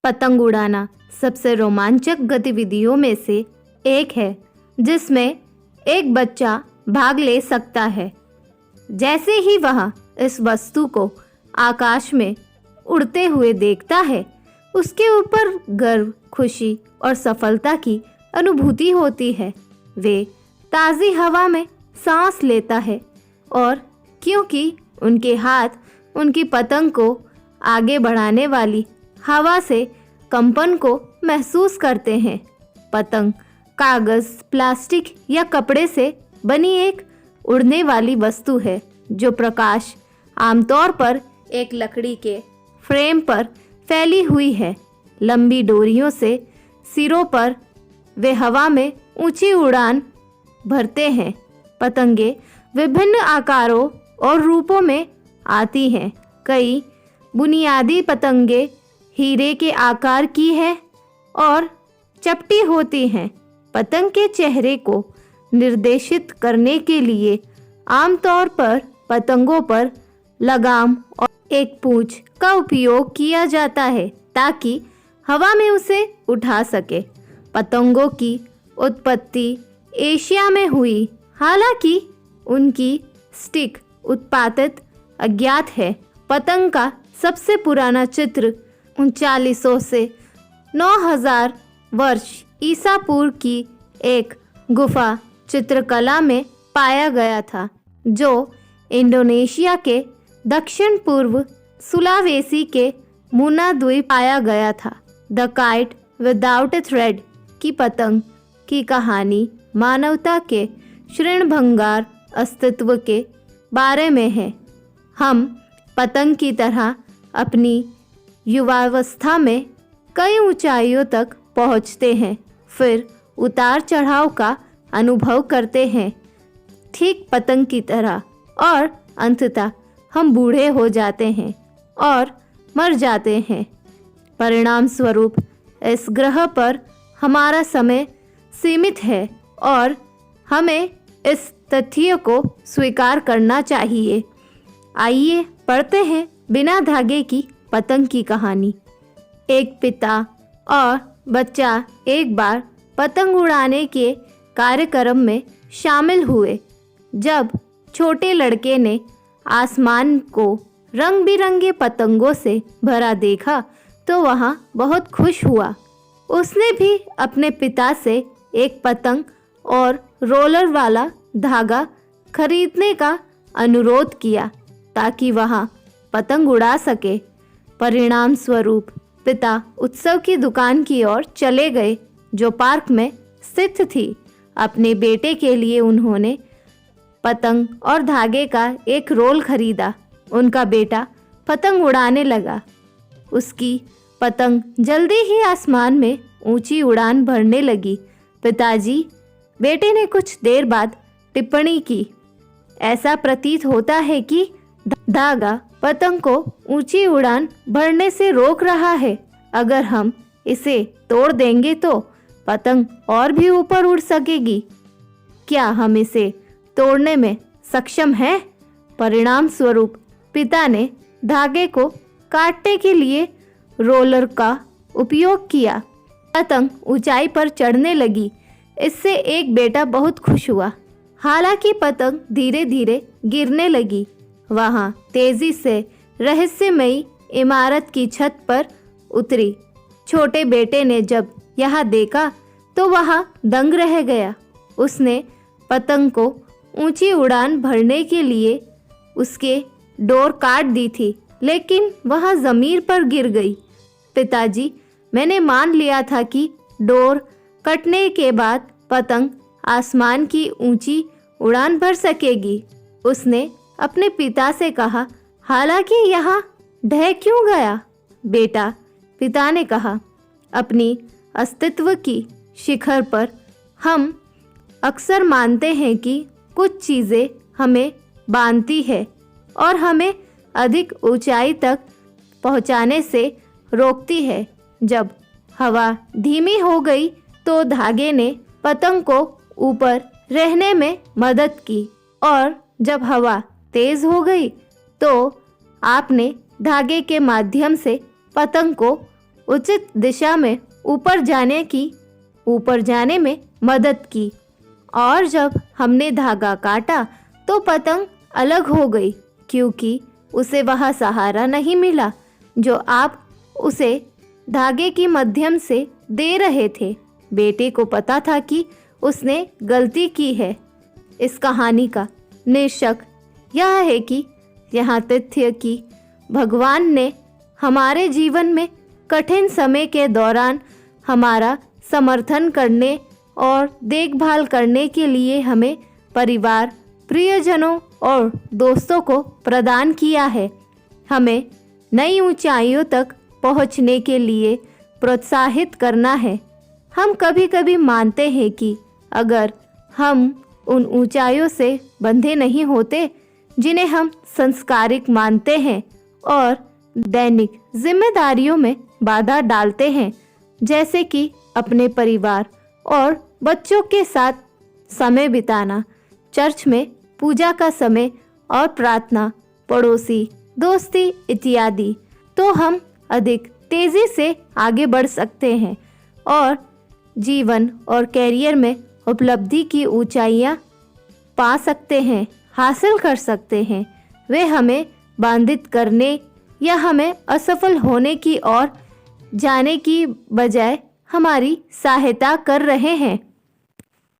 पतंग उड़ाना सबसे रोमांचक गतिविधियों में से एक है जिसमें एक बच्चा भाग ले सकता है। जैसे ही वह इस वस्तु को आकाश में उड़ते हुए देखता है, उसके ऊपर गर्व, खुशी और सफलता की अनुभूति होती है। वे ताज़ी हवा में सांस लेता है और क्योंकि उनके हाथ उनकी पतंग को आगे बढ़ाने वाली हवा से कंपन को महसूस करते हैं। पतंग कागज़, प्लास्टिक या कपड़े से बनी एक उड़ने वाली वस्तु है जो प्रकाश आमतौर पर एक लकड़ी के फ्रेम पर फैली हुई है। लंबी डोरियों से सिरों पर वे हवा में ऊंची उड़ान भरते हैं। पतंगे विभिन्न आकारों और रूपों में आती हैं। कई बुनियादी पतंगे हीरे के आकार की है और चपटी होती हैं। पतंग के चेहरे को निर्देशित करने के लिए आमतौर पर पतंगों पर लगाम और एक पूंछ का उपयोग किया जाता है ताकि हवा में उसे उठा सके। पतंगों की उत्पत्ति एशिया में हुई, हालांकि उनकी स्टिक उत्पादित अज्ञात है। पतंग का सबसे पुराना चित्र 3900 से 9000 वर्ष ईसा पूर्व की एक गुफा चित्रकला में पाया गया था, जो इंडोनेशिया के दक्षिण पूर्व सुलावेसी के मुना द्वीप पाया गया था। The kite without A thread की पतंग की कहानी मानवता के क्षीणभंगार अस्तित्व के बारे में है। हम पतंग की तरह अपनी युवावस्था में कई ऊंचाइयों तक पहुंचते हैं, फिर उतार चढ़ाव का अनुभव करते हैं ठीक पतंग की तरह, और अंततः हम बूढ़े हो जाते हैं और मर जाते हैं। परिणाम स्वरूप इस ग्रह पर हमारा समय सीमित है और हमें इस तथ्य को स्वीकार करना चाहिए। आइए पढ़ते हैं बिना धागे की पतंग की कहानी। एक पिता और बच्चा एक बार पतंग उड़ाने के कार्यक्रम में शामिल हुए। जब छोटे लड़के ने आसमान को रंग बिरंगे पतंगों से भरा देखा तो वह बहुत खुश हुआ। उसने भी अपने पिता से एक पतंग और रोलर वाला धागा खरीदने का अनुरोध किया ताकि वह पतंग उड़ा सके। परिणाम स्वरूप पिता उत्सव की दुकान की ओर चले गए जो पार्क में स्थित थी। अपने बेटे के लिए उन्होंने पतंग और धागे का एक रोल खरीदा। उनका बेटा पतंग उड़ाने लगा। उसकी पतंग जल्दी ही आसमान में ऊंची उड़ान भरने लगी। पिताजी, बेटे ने कुछ देर बाद टिप्पणी की, ऐसा प्रतीत होता है कि धागा पतंग को ऊंची उड़ान भरने से रोक रहा है। अगर हम इसे तोड़ देंगे तो पतंग और भी ऊपर उड़ सकेगी। क्या हम इसे तोड़ने में सक्षम हैं? परिणाम स्वरूप पिता ने धागे को काटने के लिए रोलर का उपयोग किया। पतंग ऊंचाई पर चढ़ने लगी। इससे एक बेटा बहुत खुश हुआ। हालांकि पतंग धीरे धीरे गिरने लगी। वहां तेजी से रहस्यमयी इमारत की छत पर उतरी। छोटे बेटे ने जब यह देखा तो वह दंग रह गया। उसने पतंग को ऊंची उड़ान भरने के लिए उसके डोर काट दी थी, लेकिन वह ज़मीन पर गिर गई। पिताजी, मैंने मान लिया था कि डोर कटने के बाद पतंग आसमान की ऊंची उड़ान भर सकेगी। उसने अपने पिता से कहा, हालांकि यहाँ ढह क्यों गया? बेटा, पिता ने कहा, अपनी अस्तित्व की शिखर पर हम अक्सर मानते हैं कि कुछ चीज़ें हमें बांधती है और हमें अधिक ऊंचाई तक पहुंचाने से रोकती है। जब हवा धीमी हो गई तो धागे ने पतंग को ऊपर रहने में मदद की, और जब हवा तेज हो गई तो आपने धागे के माध्यम से पतंग को उचित दिशा में ऊपर जाने में मदद की। और जब हमने धागा काटा तो पतंग अलग हो गई, क्योंकि उसे वह सहारा नहीं मिला जो आप उसे धागे की माध्यम से दे रहे थे। बेटे को पता था कि उसने गलती की है। इस कहानी का निष्कर्ष यह है कि यहाँ तथ्य कि भगवान ने हमारे जीवन में कठिन समय के दौरान हमारा समर्थन करने और देखभाल करने के लिए हमें परिवार, प्रियजनों और दोस्तों को प्रदान किया है। हमें नई ऊंचाइयों तक पहुंचने के लिए प्रोत्साहित करना है। हम कभी कभी मानते हैं कि अगर हम उन ऊंचाइयों से बंधे नहीं होते जिन्हें हम संस्कारिक मानते हैं और दैनिक जिम्मेदारियों में बाधा डालते हैं, जैसे कि अपने परिवार और बच्चों के साथ समय बिताना, चर्च में पूजा का समय और प्रार्थना, पड़ोसी दोस्ती इत्यादि, तो हम अधिक तेजी से आगे बढ़ सकते हैं और जीवन और कैरियर में उपलब्धि की ऊंचाइयां पा सकते हैं, हासिल कर सकते हैं। वे हमें बाधित करने या हमें असफल होने की ओर जाने की बजाय हमारी सहायता कर रहे हैं।